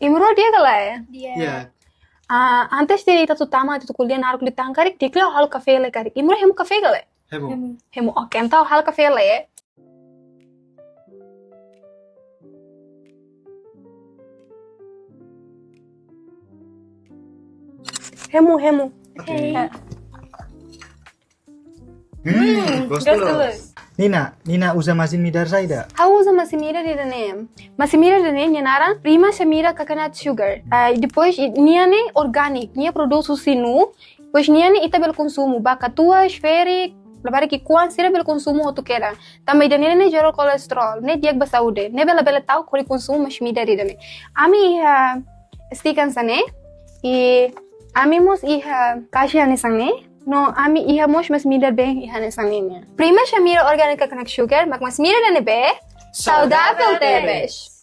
Imro dia kala ya? Iya. Antes de ir tutama itu kuliah naruh di tangkarik, dia kira hal kafe le karik. Imro hemu kafe kala? Hemu oke, entah hal kafe le ya. Hemu. Oke. Gostoso. Nina usa Masin-Midar saida. How usa Masin-Midar de name? Masin-Midar de name nara prima semira coconut sugar. Depois nia ne organic, nia produz sinu, pois nia ne ita bel consumo, bacatua, esferic, levar que quan sira bel consumo o tu quera. Também de ne gera colesterol, ne diag ba saúde, ne bela tau kori consumo mas midar de ne. Ami stikan sane e amimos iha kasih ane sangne. No, ami iha mos mas midar bem iha ane sangne. Prima semira organic coconut sugar, mas midar de ne be saudável tebes.